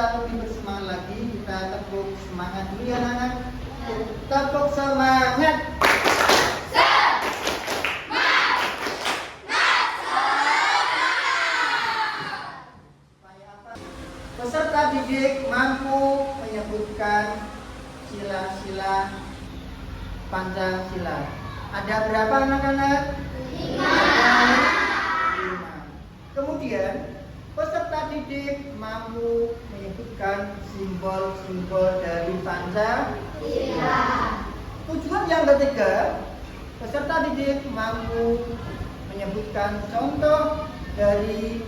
lebih bersemangat lagi, kita tepuk semangat dulu ya anak-anak. Tepuk semangat. Peserta didik mampu menyebutkan sila-sila Pancasila. Ada berapa anak-anak? 5. Kemudian peserta didik mampu menyebutkan simbol-simbol dari Pancasila. Tujuan yang ketiga, peserta didik mampu menyebutkan contoh dari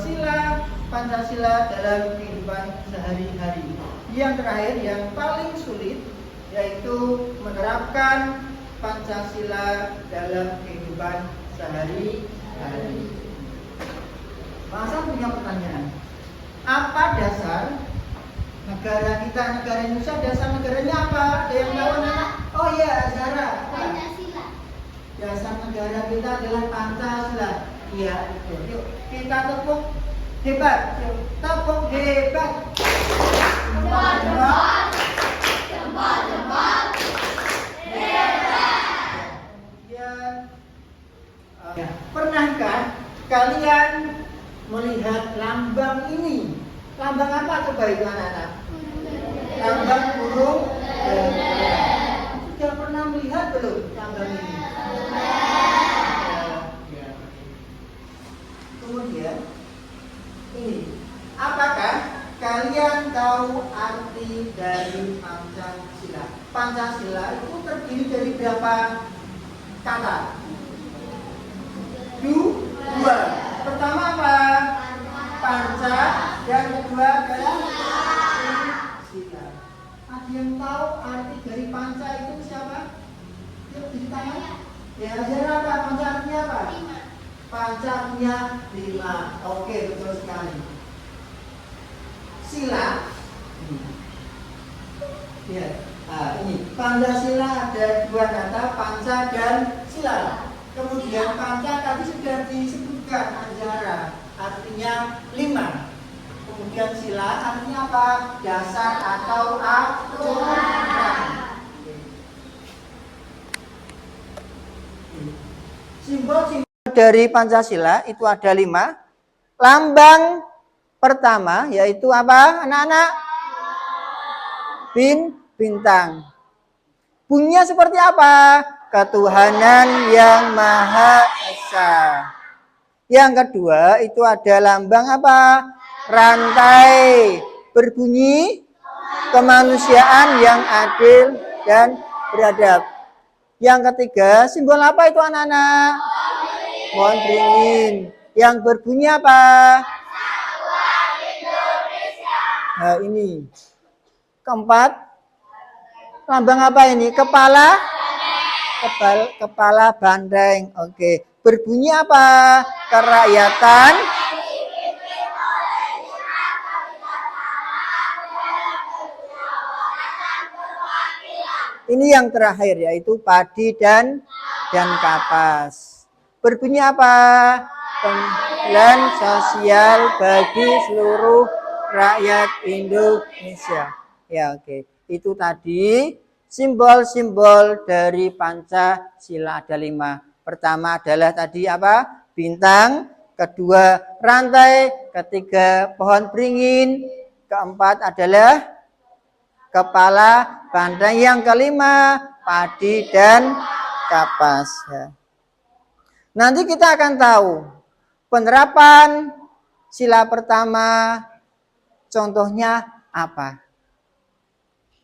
sila Pancasila dalam kehidupan sehari-hari. Yang terakhir, yang paling sulit, yaitu menerapkan Pancasila dalam kehidupan sehari-hari. Masa punya pertanyaan, apa dasar negara kita, negara Indonesia? Dasar negaranya apa? Ada yang tahu anak? Oh iya, Zara. Pancasila. Dasar negara kita adalah Pancasila. Iya, betul. Yuk, kita tepuk hebat. Yuk, tepuk hebat. Jempol, jempol. Hebat. Kemudian, pernahkah kalian melihat lambang ini? Lambang apa coba itu anak-anak? Lambang burung gagak. Sudah pernah melihat belum lambang ini? Kemudian ini, apakah kalian tahu arti dari Pancasila? Pancasila itu terdiri dari berapa kata? Dua. Pertama apa? Panca, dan kedua adalah sila. Ada yang tahu arti dari panca itu siapa? Yuk ditanya. Ya, Zara, apa panca artinya apa? Panca artinya 5. Oke, betul sekali. Sila. Ya, ini Pancasila ada 2 kata, panca dan sila. Kemudian panca tadi sudah disebutkan Anjara, artinya 5. Kemudian sila artinya apa? Dasar atau aturan. Simbol-simbol dari Pancasila itu ada 5. Lambang pertama yaitu apa anak-anak? Bintang. Bunyinya seperti apa? Ketuhanan yang Maha Esa. Yang kedua itu ada lambang apa? Rantai. Berbunyi kemanusiaan yang adil dan beradab. Yang ketiga, simbol apa itu anak-anak? Pohon beringin. Yang berbunyi apa? Nah ini. Keempat, lambang apa ini? Kepala bandeng. Oke. Berbunyi apa? Kerakyatan. Ini yang terakhir yaitu padi dan kapas. Berbunyi apa? Pembangunan sosial bagi seluruh rakyat Indonesia. Ya, oke. Itu tadi simbol-simbol dari Pancasila ada 5. Pertama adalah tadi apa? Bintang. Kedua rantai. Ketiga pohon beringin. Keempat adalah kepala bandeng. Yang kelima padi dan kapas. Ya. Nanti kita akan tahu penerapan sila pertama contohnya apa.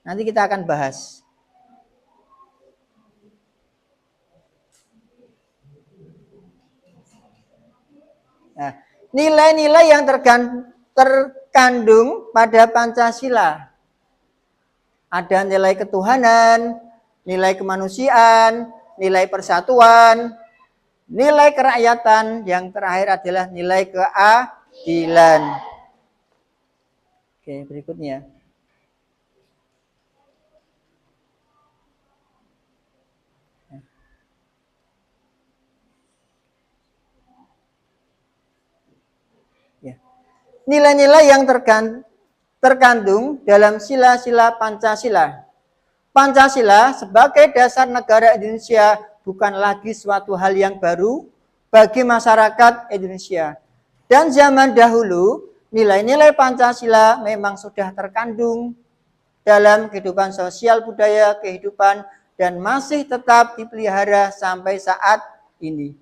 Nanti kita akan bahas. Nah, nilai-nilai yang terkandung pada Pancasila. Ada nilai ketuhanan, nilai kemanusiaan, nilai persatuan, nilai kerakyatan, yang terakhir adalah nilai keadilan. Oke, berikutnya. Ya. nilai-nilai yang terkandung dalam sila-sila Pancasila. Pancasila sebagai dasar negara Indonesia bukan lagi suatu hal yang baru bagi masyarakat Indonesia. Dan zaman dahulu, nilai-nilai Pancasila memang sudah terkandung dalam kehidupan sosial budaya kehidupan dan masih tetap dipelihara sampai saat ini.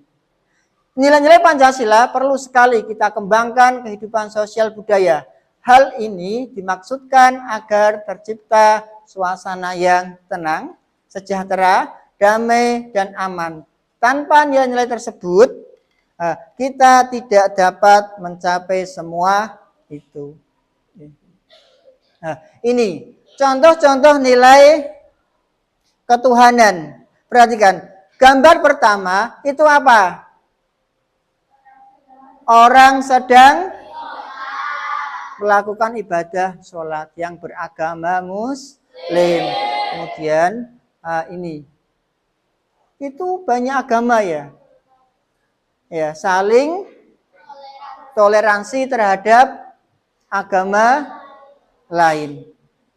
Nilai-nilai Pancasila perlu sekali kita kembangkan kehidupan sosial budaya. Hal ini dimaksudkan agar tercipta suasana yang tenang, sejahtera, damai, dan aman. Tanpa nilai-nilai tersebut, kita tidak dapat mencapai semua itu. Nah, ini contoh-contoh nilai ketuhanan. Perhatikan, gambar pertama itu apa? Orang sedang melakukan ibadah sholat yang beragama Muslim. Kemudian ini itu banyak agama ya, saling toleransi terhadap agama lain.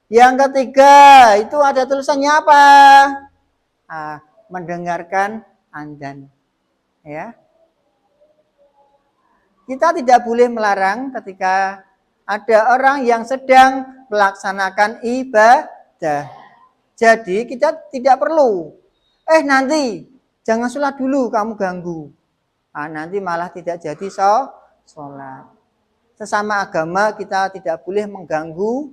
Yang ketiga itu ada tulisannya apa? Mendengarkan adzan. Ya, kita tidak boleh melarang ketika ada orang yang sedang melaksanakan ibadah. Jadi kita tidak perlu, nanti jangan sholat dulu, kamu ganggu. Nanti malah tidak jadi sholat. Sesama agama kita tidak boleh mengganggu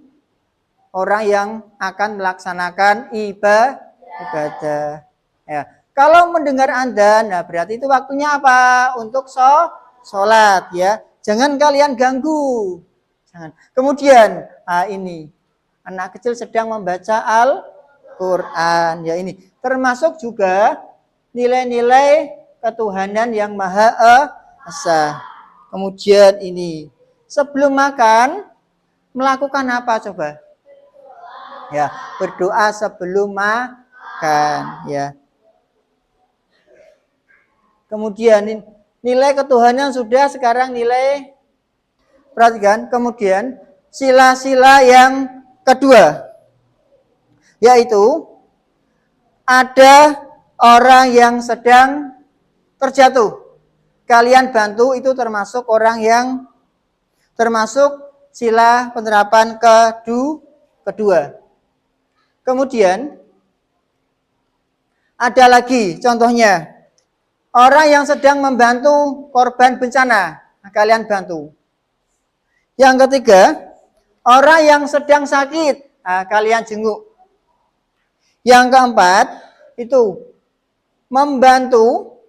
orang yang akan melaksanakan ibadah. Ya. Kalau mendengar adzan, berarti itu waktunya apa? Untuk sholat ya. Jangan kalian ganggu. Kemudian ini anak kecil sedang membaca Al-Quran ya, ini termasuk juga nilai-nilai ketuhanan yang Maha Esa. Kemudian ini sebelum makan melakukan apa coba? Ya, berdoa sebelum makan ya. Kemudian nilai ketuhanan sudah, sekarang nilai. Perhatikan, kemudian sila-sila yang kedua, yaitu ada orang yang sedang terjatuh. Kalian bantu, itu termasuk orang yang termasuk sila penerapan kedua. Kemudian ada lagi contohnya, orang yang sedang membantu korban bencana, kalian bantu. Yang ketiga, orang yang sedang sakit, kalian jenguk. Yang keempat, itu membantu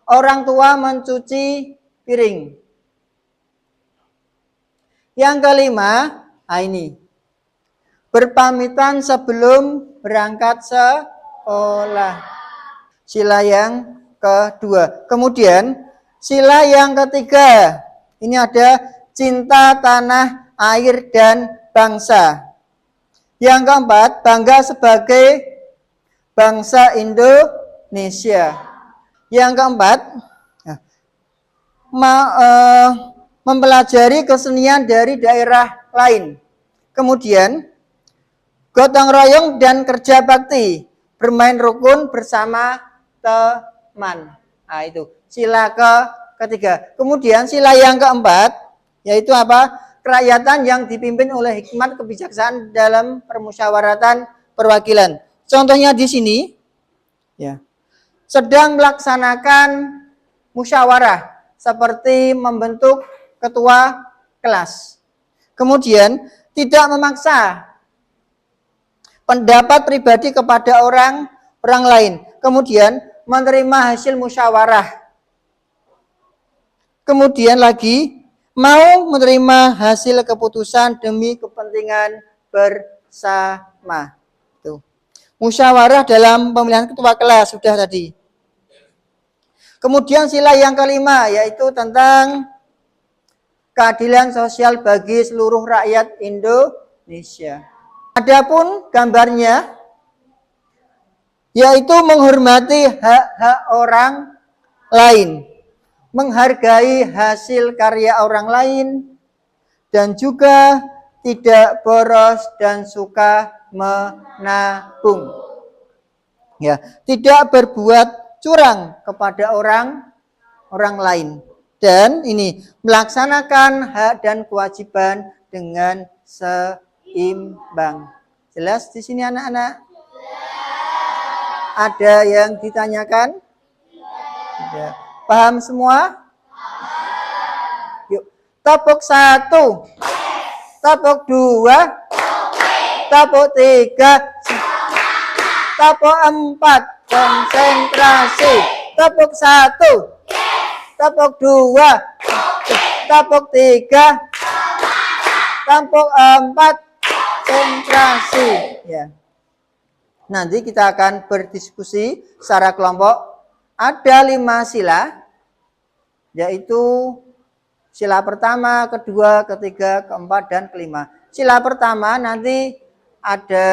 orang tua mencuci piring. Yang kelima, ini berpamitan sebelum berangkat sekolah. Sila yang kedua. Kemudian sila yang ketiga, ini ada cinta tanah, air, dan bangsa. Yang keempat, bangga sebagai bangsa Indonesia. Yang keempat, mempelajari kesenian dari daerah lain. Kemudian, gotong royong dan kerja bakti, bermain rukun bersama teman. Itu sila ketiga. Kemudian sila yang keempat, yaitu apa? Kerakyatan yang dipimpin oleh hikmat kebijaksanaan dalam permusyawaratan perwakilan. Contohnya di sini, ya, sedang melaksanakan musyawarah seperti membentuk ketua kelas. Kemudian tidak memaksa pendapat pribadi kepada orang lain. Kemudian menerima hasil musyawarah. Kemudian lagi mau menerima hasil keputusan demi kepentingan bersama. Tuh. Musyawarah dalam pemilihan ketua kelas sudah tadi. Kemudian sila yang kelima, yaitu tentang keadilan sosial bagi seluruh rakyat Indonesia. Adapun gambarnya, yaitu menghormati hak-hak orang lain, menghargai hasil karya orang lain, dan juga tidak boros dan suka menabung. Ya, tidak berbuat curang kepada orang lain, dan ini melaksanakan hak dan kewajiban dengan seimbang. Jelas di sini anak-anak? Ada yang ditanyakan? Tidak. Paham semua? Yuk, tepuk 1, tepuk 2, tepuk 3, tepuk 4, konsentrasi. Tepuk 1, tepuk 2, tepuk 3, tepuk 4, konsentrasi. Ya. Nanti kita akan berdiskusi secara kelompok. Ada 5 sila, yaitu sila pertama, kedua, ketiga, keempat, dan kelima. Sila pertama nanti ada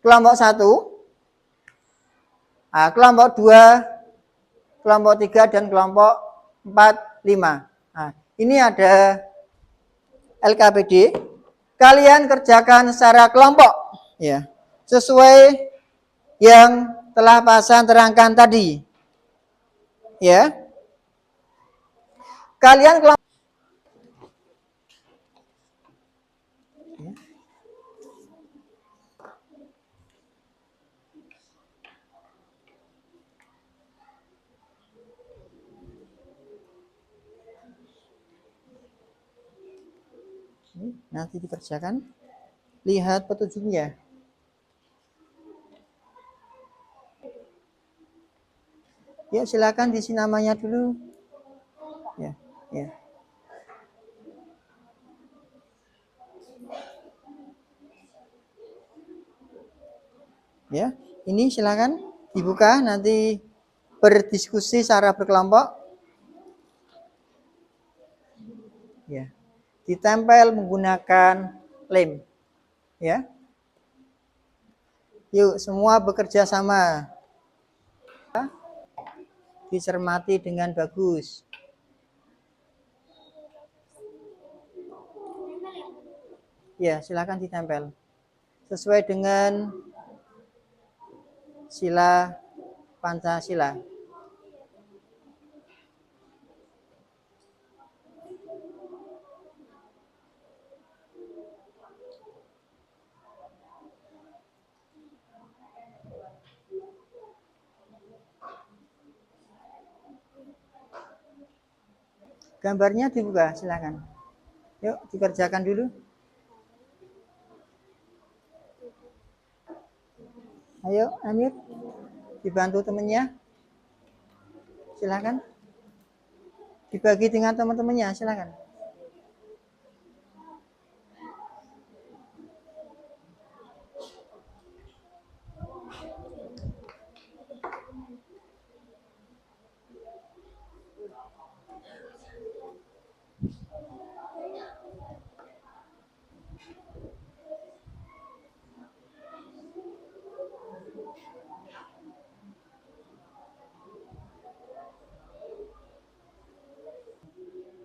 kelompok 1, kelompok 2, kelompok 3, dan kelompok 4, 5. Nah, ini ada LKPD. Kalian kerjakan secara kelompok, ya, sesuai yang telah Pak Hasan terangkan tadi. Ya. Kalian kelompok nanti dikerjakan. Lihat petunjuknya. Ya, silakan diisi namanya dulu. Ya, ya. Ya, ini silakan dibuka, nanti berdiskusi secara berkelompok. Ya, ditempel menggunakan lem. Ya, yuk semua bekerja sama. Dicermati dengan bagus. Ya, silakan ditempel sesuai dengan sila Pancasila. Gambarnya dibuka, silakan. Yuk, dikerjakan dulu. Ayo, Amir, dibantu temannya. Silakan. Dibagi dengan teman-temannya, silakan.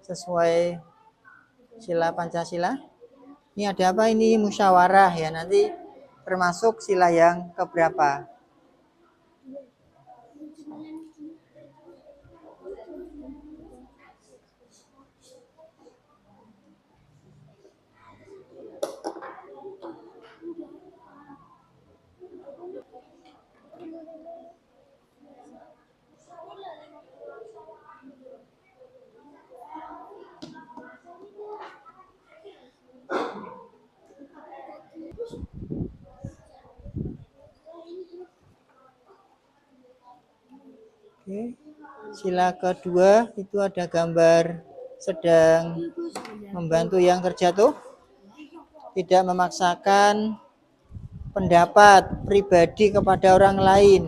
Sesuai sila Pancasila. Ini ada apa? Ini musyawarah, ya, nanti termasuk sila yang keberapa. Oke. Sila kedua itu ada gambar sedang membantu yang terjatuh, tidak memaksakan pendapat pribadi kepada orang lain.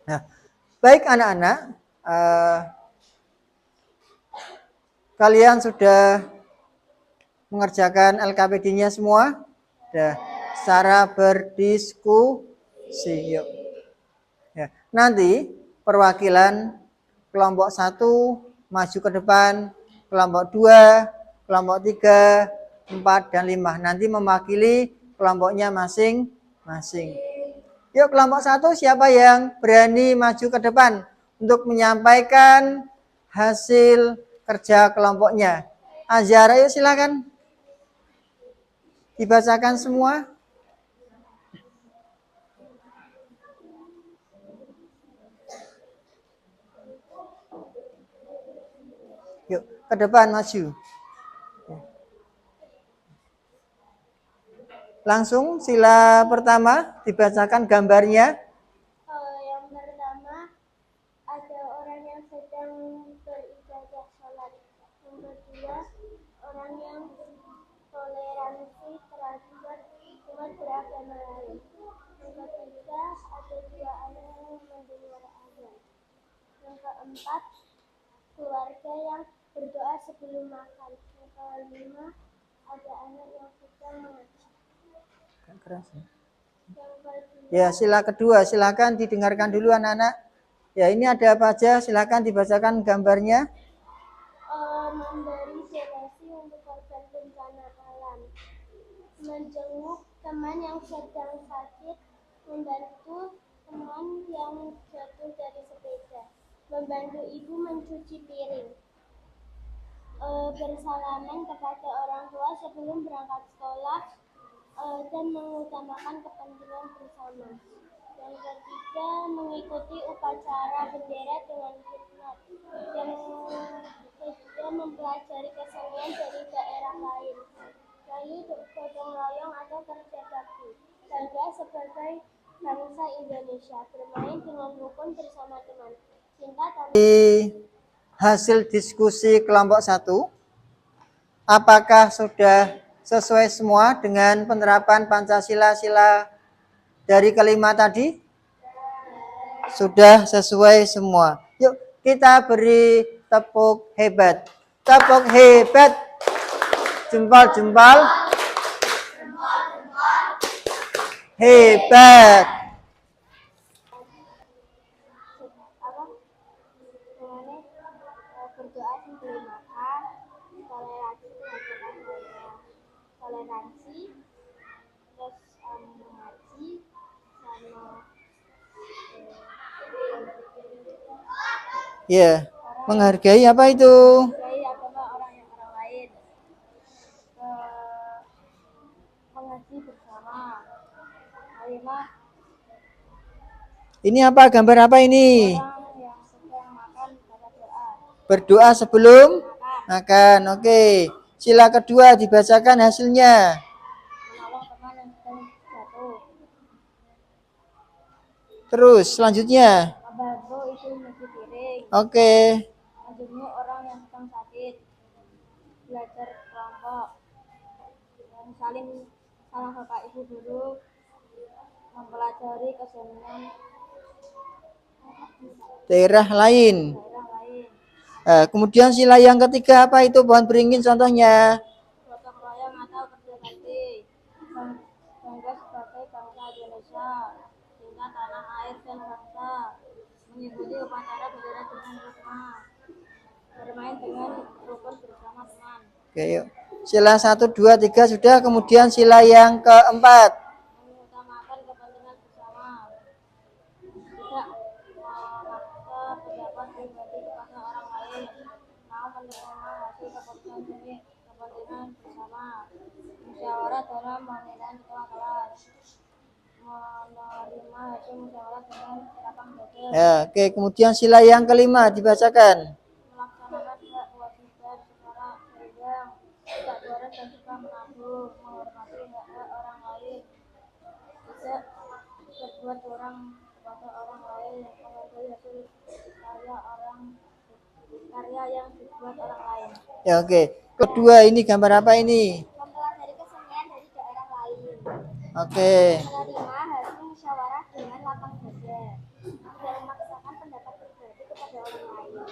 Nah, baik anak-anak, kalian sudah mengerjakan LKPD-nya semua? Sudah. Secara berdiskusi. Yuk. Ya. Nanti perwakilan kelompok 1 maju ke depan, kelompok 2, kelompok 3, 4, dan 5. Nanti mewakili kelompoknya masing-masing. Yuk kelompok 1 siapa yang berani maju ke depan untuk menyampaikan hasil kerja kelompoknya? Azhar, ayo silakan. Dibacakan semua. Yuk, ke depan maju. Langsung sila pertama dibacakan gambarnya. Yang pertama ada orang yang sedang beribadah sholat. Yang kedua orang yang toleransi terhadap umat beragama lain. Yang ketiga ada 2 anak yang mendengar azan. Yang keempat keluarga yang berdoa sebelum makan. Yang kelima ada anak yang sedang mengaji. Ya, sila kedua silakan didengarkan dulu anak-anak. Ya, ini ada apa aja? Silakan dibacakan gambarnya. Memberi donasi untuk korban bencana alam, menjenguk teman yang sedang sakit, membantu teman yang jatuh dari sepeda, membantu ibu mencuci piring, bersalaman kepada orang tua sebelum berangkat sekolah, dan mengutamakan kepentingan bersama. Yang ketiga, mengikuti upacara bendera dengan khidmat. Yang ketiga, mempelajari kesenian dari daerah lain. Lalu gotong royong atau kerja bakti. Bangga sebagai bangsa Indonesia, bermain dengan rukun bersama teman. Cinta tanpa. Di hasil diskusi kelompok 1, apakah sudah sesuai semua dengan penerapan Pancasila dari kelima tadi? Sudah sesuai semua. Yuk kita beri tepuk hebat. Tepuk hebat. Jempol. Hebat. Berdoa sebelum makan, toleransi, terus mengaji, sama Ya, menghargai apa itu? menghargai agama orang lain, mengaji bersama, Ini apa? Gambar apa ini? orang yang sedang makan pada doa. Berdoa sebelum makan. Oke. Sila kedua dibacakan hasilnya. Menolong teman yang sedang jatuh. Terus selanjutnya. Membantu ibu mencuci piring. Oke. Menjenguk orang yang sedang sakit. Belajar kelompok. Saling sama bapak ibu guru. Mempelajari kesenian Daerah lain. Kemudian sila yang ketiga apa itu? Pohon beringin contohnya. Gotong royong atau kerja bakti. Bangga sebagai bangsa Indonesia. Cinta tanah air dan bangsa. Mengikuti upacara bendera dengan khidmat. Bermain dengan rukun bersama teman. Oke, yuk. Sila 1, 2, 3 sudah. Kemudian sila yang keempat. Mengutamakan kepentingan bersama. Tidak memaksa pendapat pribadi kepada orang lain. Mau demi kepentingan bersama, musyawarah dalam pemilihan ketua kelas, menerima hasil musyawarah dengan lapang dada, Ya, oke. Kemudian sila yang kelima dibacakan. melaksanakan hak kewajiban secara seimbang, tidak boros dan suka menabung, menghormati hak-hak orang lain, tidak berbuat curang kepada orang lain, menghargai hasil karya yang dibuat orang lain, Ya, oke. Kedua ini gambar apa ini? mempelajari kesenian dari daerah lain, Oke. menerima hasil musyawarah dengan lapang dada, tidak memaksakan pendapat pribadi kepada orang lain,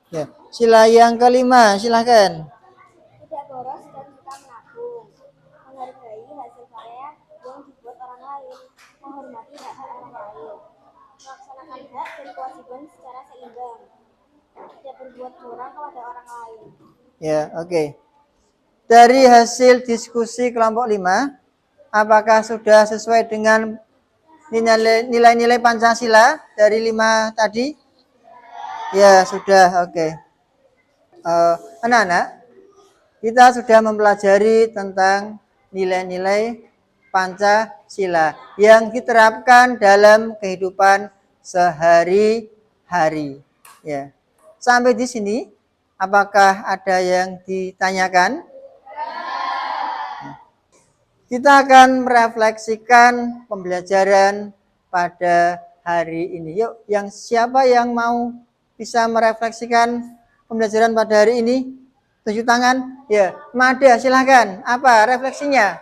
Ya, sila yang kelima, silahkan. tidak boros dan suka menabung, menghargai hasil karya yang dibuat orang lain, menghormati hak-hak orang lain, melaksanakan hak dan kewajiban secara seimbang, tidak berbuat curang kepada orang lain. Ya, oke. Dari hasil diskusi kelompok 5, apakah sudah sesuai dengan nilai-nilai Pancasila dari 5 tadi? Ya, sudah. Oke. Anak-anak, kita sudah mempelajari tentang nilai-nilai Pancasila yang diterapkan dalam kehidupan sehari-hari. Ya. Sampai di sini, apakah ada yang ditanyakan? Kita akan merefleksikan pembelajaran pada hari ini. Yuk, siapa yang mau bisa merefleksikan pembelajaran pada hari ini? Tunjuk tangan. Ya, Mada, silahkan. Apa refleksinya?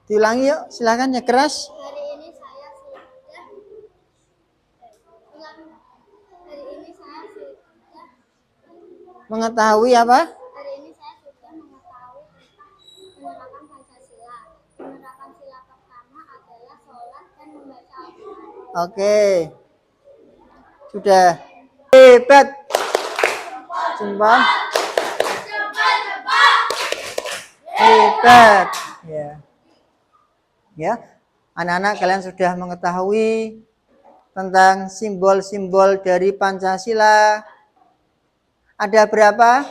Diulangi yuk, silahkan ya keras. Hari ini saya sudah Mengetahui apa? Hari ini saya sudah mengetahui tentang penerapan Pancasila. Penerapan sila pertama adalah sholat dan membaca Al-Quran. Oke. Sudah. Hebat. Jumpa. Hebat. Ya. Ya. Anak-anak kalian sudah mengetahui tentang simbol-simbol dari Pancasila. Ada berapa?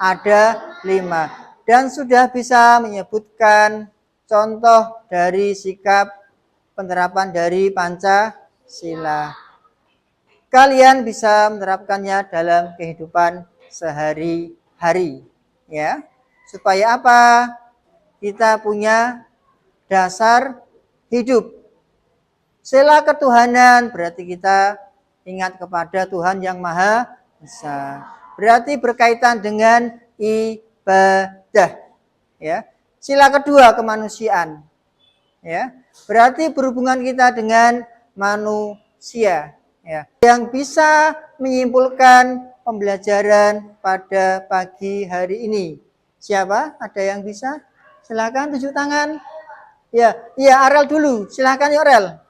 Ada 5. Dan sudah bisa menyebutkan contoh dari sikap penerapan dari Pancasila. Kalian bisa menerapkannya dalam kehidupan sehari-hari. Ya. Supaya apa? Kita punya dasar hidup. Sila ketuhanan berarti kita ingat kepada Tuhan yang Maha Esa. Berarti berkaitan dengan ibadah. Ya. Sila kedua kemanusiaan. Ya. Berarti berhubungan kita dengan manusia. Ya. Yang bisa menyimpulkan pembelajaran pada pagi hari ini. Siapa? Ada yang bisa? Silakan tunjuk tangan. Ya, Arel dulu. Silakan ya Arel.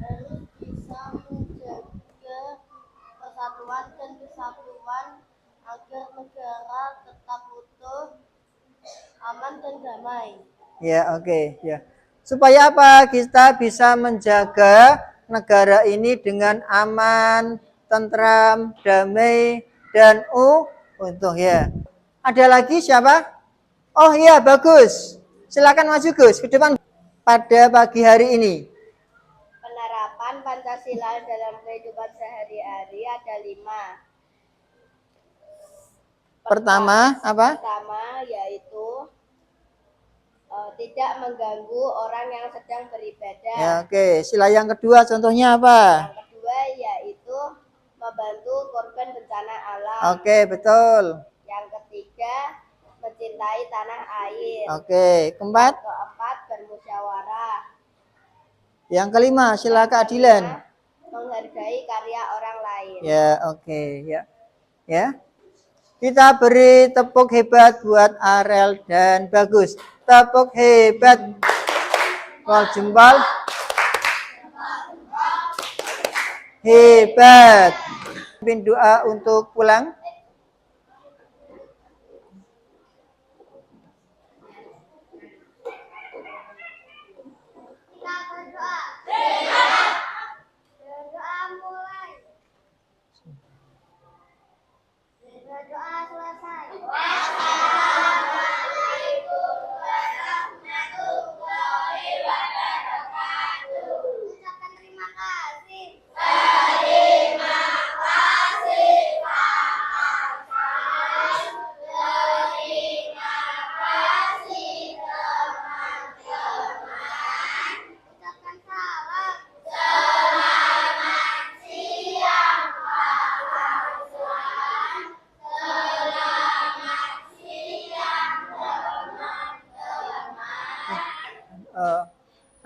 Harus bisa menjaga persatuan dan kesatuan agar negara tetap utuh, aman dan damai. Ya, oke. Ya. Supaya apa? Kita bisa menjaga negara ini dengan aman, tentram, damai, dan utuh ya. Ada lagi siapa? Oh iya, bagus. Silakan maju Gus ke depan pada pagi hari ini. Penerapan Pancasila dalam kehidupan sehari-hari ada 5. Pertama, apa? Pertama yaitu tidak mengganggu orang yang sedang beribadah. Ya, oke. Sila yang kedua contohnya apa? Yang kedua yaitu membantu korban bencana alam. Oke, betul. Yang ketiga mencintai tanah air. Oke, keempat. Yang keempat bermusyawarah. Yang kelima, sila keadilan. Menghargai karya orang lain. Ya, oke, ya. Ya. Kita beri tepuk hebat buat Arel dan Bagus. Tepuk hebat. Wal jempol. Hebat. Pimpin doa untuk pulang.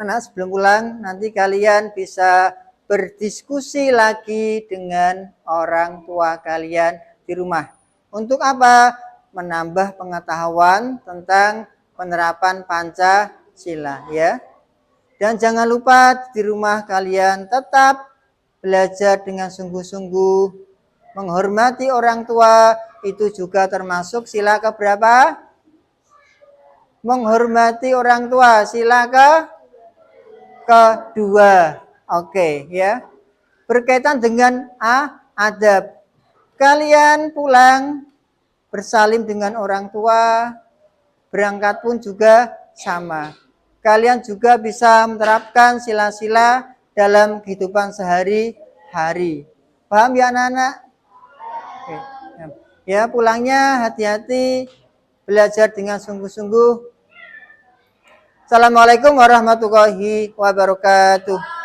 anak-anak sebelum pulang nanti kalian bisa berdiskusi lagi dengan orang tua kalian di rumah. Untuk apa? Menambah pengetahuan tentang penerapan Pancasila ya. Dan jangan lupa di rumah kalian tetap belajar dengan sungguh-sungguh, menghormati orang tua, itu juga termasuk sila keberapa? Menghormati orang tua, sila kedua. Oke ya. Berkaitan dengan adab. Kalian pulang bersalim dengan orang tua, berangkat pun juga sama. Kalian juga bisa menerapkan sila-sila dalam kehidupan sehari-hari. Paham ya anak-anak? Oke. Ya, pulangnya hati-hati, belajar dengan sungguh-sungguh. Assalamualaikum warahmatullahi wabarakatuh.